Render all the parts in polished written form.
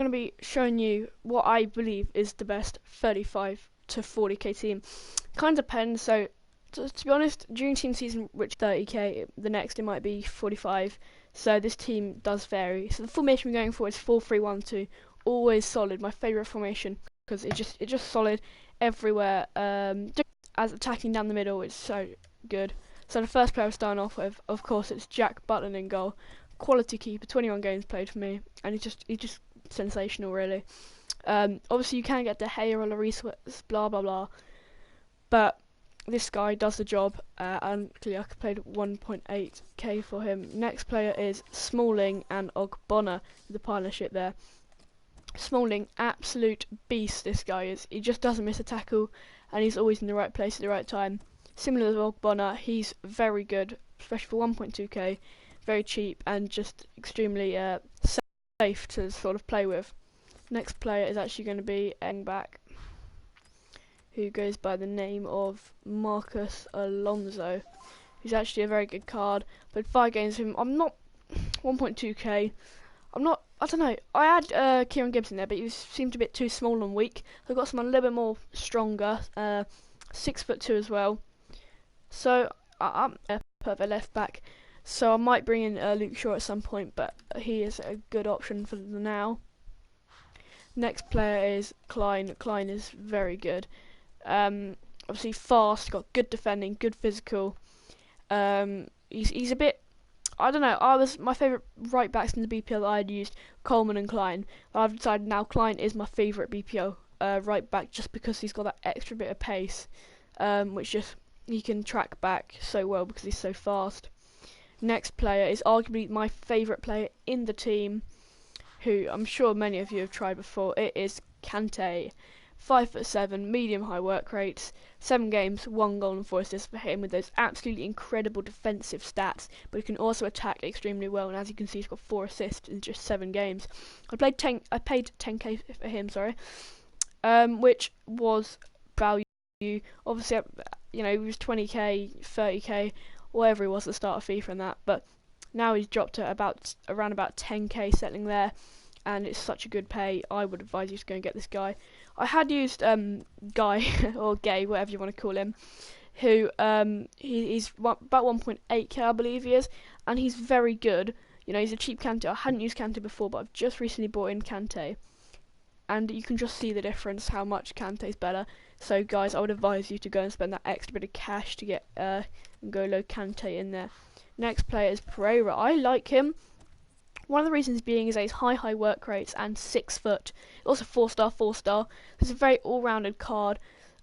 going to be showing you what I believe is the best 35 to 40k team. Kind of depends. So to be honest, during team season, which 30k, the next it might be 45. So this team does vary. So the formation we're going for is 4-3-1-2. Always solid. My favourite formation because it's just solid everywhere. Just as attacking down the middle, it's so good. So the first player we're starting off with, of course, it's Jack Butland in goal. Quality keeper, 21 games played for me, and he's just sensational, really. Obviously, you can get De Gea or Lloris, blah blah blah, but this guy does the job, and clearly I played 1.8k for him. Next player is Smalling and Ogbonna, the partnership there. Smalling, absolute beast. This guy is. He just doesn't miss a tackle, and he's always in the right place at the right time. Similar to Ogbonna, he's very good, especially for 1.2k. Very cheap and just extremely safe to sort of play with. Next player is actually going to be back, who goes by the name of Marcus Alonso. He's actually a very good card. Played 5 games with him. I'm not 1.2k. I don't know. I had Kieran Gibbs in there, but he seemed a bit too small and weak. So I got someone a little bit more stronger. 6'2" as well. So I'm a perfect left back. So I might bring in Luke Shaw at some point, but he is a good option for the now. Next player is Klein. Klein is very good. Obviously fast, got good defending, good physical. He's a bit, I don't know. My favourite right backs in the BPL that I had used Coleman and Klein, but I've decided now Klein is my favourite BPL right back just because he's got that extra bit of pace, which just he can track back so well because he's so fast. Next player is arguably my favourite player in the team, who I'm sure many of you have tried before. It is Kante. 5'7", medium high work rates, 7 games, 1 goal and 4 assists for him with those absolutely incredible defensive stats, but he can also attack extremely well, and as you can see he's got 4 assists in just 7 games. I paid 10k for him, which was value. Obviously, he was 20k, 30k, whatever he was at the start of FIFA and that, but now he's dropped to around about 10k settling there, and it's such a good pay. I would advise you to go and get this guy. I had used Guy or Gay, whatever you want to call him, who he's about 1.8k I believe he is, and he's very good. He's a cheap Kante. I hadn't used Kante before, but I've just recently bought in Kante, and you can just see the difference, how much Kante's better. So guys, I would advise you to go and spend that extra bit of cash to get N'Golo Kante in there. Next player is Pereira. I like him. One of the reasons being is that he's high work rates and 6 foot. Also 4-star. It's a very all-rounded card.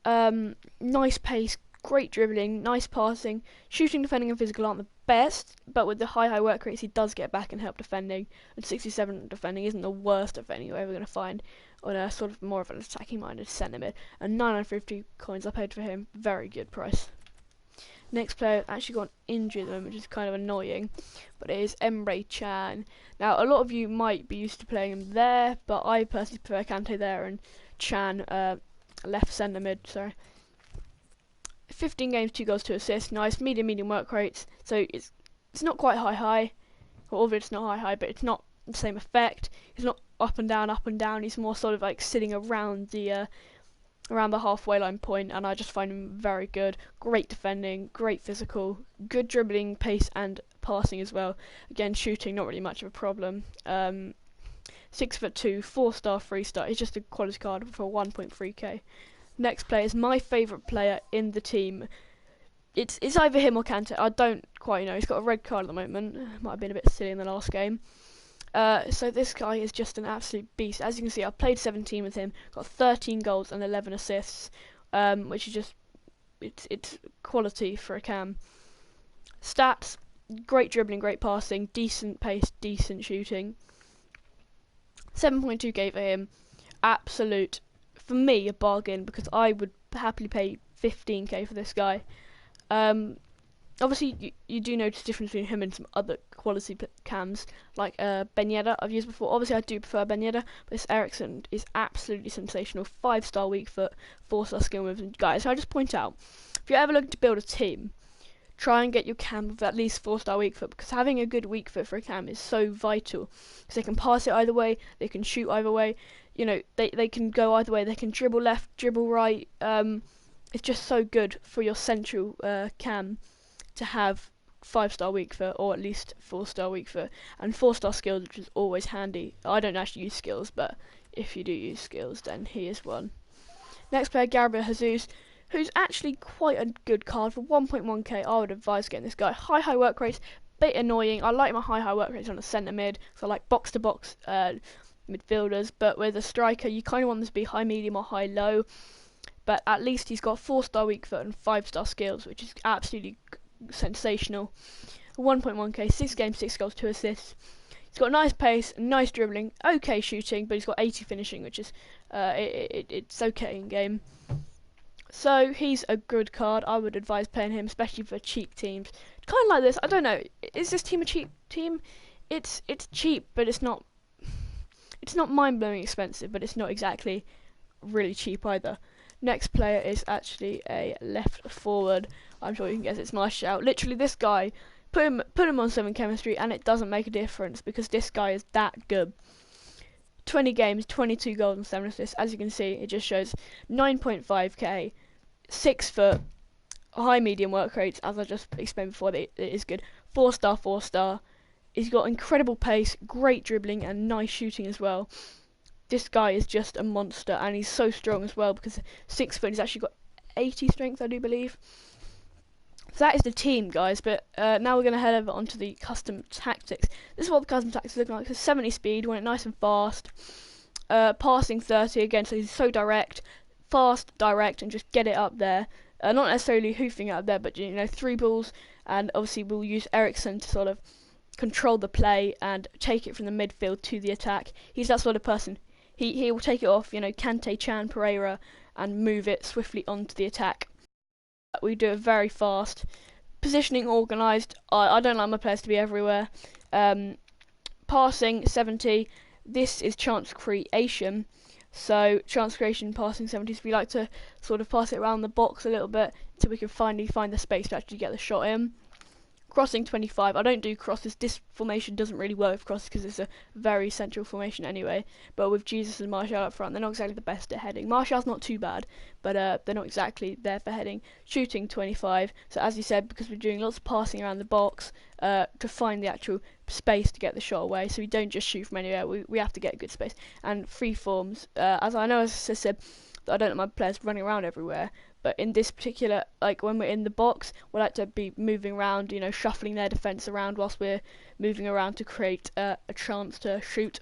Nice pace, great dribbling, nice passing. Shooting, defending and physical aren't the best, but with the high work rates he does get back and help defending. And 67 defending isn't the worst defending you're ever going to find on a sort of more of an attacking minded centre mid. And 950 coins I paid for him. Very good price. Next player actually got injured at the moment, which is kind of annoying, but it is Emre Can. Now, a lot of you might be used to playing him there, but I personally prefer Kante there and Can left centre mid. Sorry. 15 games, 2 goals, 2 assists. Nice medium work rates. So it's not quite high. Well, obviously it's not high, but it's not the same effect. He's not up and down. He's more sort of like sitting around the halfway line point, and I just find him very good. Great defending, great physical, good dribbling, pace and passing as well. Again, shooting not really much of a problem. 6'2", 4-star, 3-star. He's just a quality card for 1.3k. Next player is my favourite player in the team. It's either him or Kante. I don't quite know. He's got a red card at the moment. Might have been a bit silly in the last game. So this guy is just an absolute beast. As you can see, I've played 17 with him, got 13 goals and 11 assists, which is just it's quality for a cam. Stats: great dribbling, great passing, decent pace, decent shooting. 7.2k for him, absolute, for me, a bargain, because I would happily pay 15k for this guy. Obviously, you do notice the difference between him and some other quality cams, like Ben Yedder I've used before. Obviously, I do prefer Ben Yedder, but this Ericsson is absolutely sensational. 5-star weak foot, 4-star skill moves. And guys, so I just point out, if you're ever looking to build a team, try and get your cam with at least 4-star weak foot, because having a good weak foot for a cam is so vital, because they can pass it either way, they can shoot either way, you know, they can go either way, they can dribble left, dribble right. It's just so good for your central cam to have 5-star weak foot, or at least 4-star weak foot, and 4-star skills, which is always handy. I don't actually use skills, but if you do use skills, then he is one. Next player, Gabriel Jesus, who's actually quite a good card for 1.1k. I would advise getting this guy. High work rates, bit annoying. I like my high work rates on a centre mid, so I like box to box midfielders. But with a striker, you kind of want them to be high medium or high low. But at least he's got 4-star weak foot and 5-star skills, which is absolutely sensational. 1.1k, 6 games, 6 goals, 2 assists. He's got nice pace, nice dribbling, okay shooting, but he's got 80 finishing, which is it's okay in game. So he's a good card. I would advise playing him, especially for cheap teams. Kind of like this. I don't know. Is this team a cheap team? It's cheap, but it's not mind-blowing expensive, but it's not exactly really cheap either. Next player is actually a left forward. I'm sure you can guess it's Martial. Literally, this guy, put him on 7 chemistry, and it doesn't make a difference because this guy is that good. 20 games, 22 goals and 7 assists. As you can see, it just shows 9.5k, 6 foot, high medium work rates, as I just explained before. It is good. 4-star, 4-star. He's got incredible pace, great dribbling, and nice shooting as well. This guy is just a monster, and he's so strong as well because 6 foot. He's actually got 80 strength, I do believe. So that is the team, guys. But now we're going to head over onto the custom tactics. This is what the custom tactics look like. So 70 speed, want it nice and fast. Passing 30 again, so he's so direct, fast, direct, and just get it up there. Not necessarily hoofing it up there, but you know, 3 balls, and obviously we'll use Eriksen to sort of control the play and take it from the midfield to the attack. He's that sort of person. He will take it off, you know, Kante, Chan, Pereira, and move it swiftly onto the attack. We do it very fast. Positioning organised. I don't like my players to be everywhere. Passing 70. This is chance creation. So chance creation, passing 70. So we like to sort of pass it around the box a little bit until we can finally find the space to actually get the shot in. Crossing 25. I don't do crosses. This formation doesn't really work with crosses because it's a very central formation anyway. But with Jesus and Martial up front, they're not exactly the best at heading. Martial's not too bad, but they're not exactly there for heading. Shooting 25. So as you said, because we're doing lots of passing around the box to find the actual space to get the shot away. So we don't just shoot from anywhere. We have to get good space. And free forms. As I said, I don't like my players running around everywhere. But in this particular, like when we're in the box, we like to be moving around, you know, shuffling their defence around whilst we're moving around to create a chance to shoot.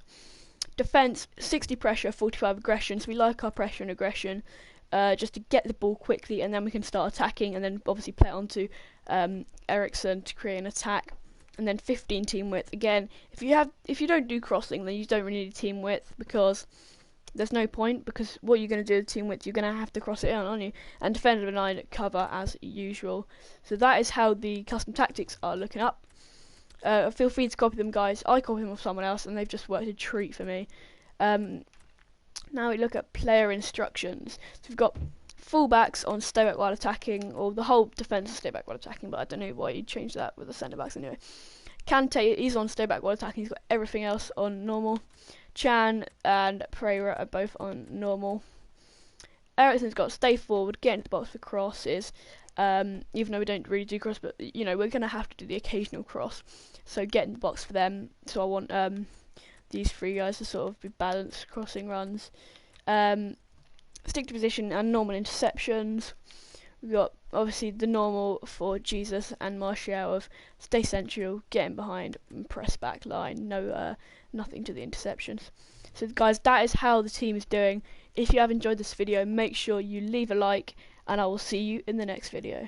Defence, 60 pressure, 45 aggression. So we like our pressure and aggression just to get the ball quickly, and then we can start attacking, and then obviously play it onto Eriksen to create an attack. And then 15 team width. Again, if you don't do crossing, then you don't really need team width because there's no point, because what you're going to do with team width, you're going to have to cross it in, aren't you? And defender line cover as usual. So that is how the custom tactics are looking up. Feel free to copy them, guys. I copy them off someone else, and they've just worked a treat for me. Now we look at player instructions. So we've got fullbacks on stay back while attacking, or the whole defence is stay back while attacking, but I don't know why you'd change that with the centre backs anyway. Kante, he's on stay back while attacking. He's got everything else on normal. Chan and Pereira are both on normal. Eriksen's got stay forward, get into the box for crosses. Even though we don't really do cross, but you know, we're going to have to do the occasional cross. So get in the box for them. So I want these 3 guys to sort of be balanced crossing runs. Stick to position and normal interceptions. We've got obviously the normal for Jesus and Martial of stay central, get in behind, and press back line. No, nothing to the interceptions. So guys, that is how the team is doing. If you have enjoyed this video, make sure you leave a like, and I will see you in the next video.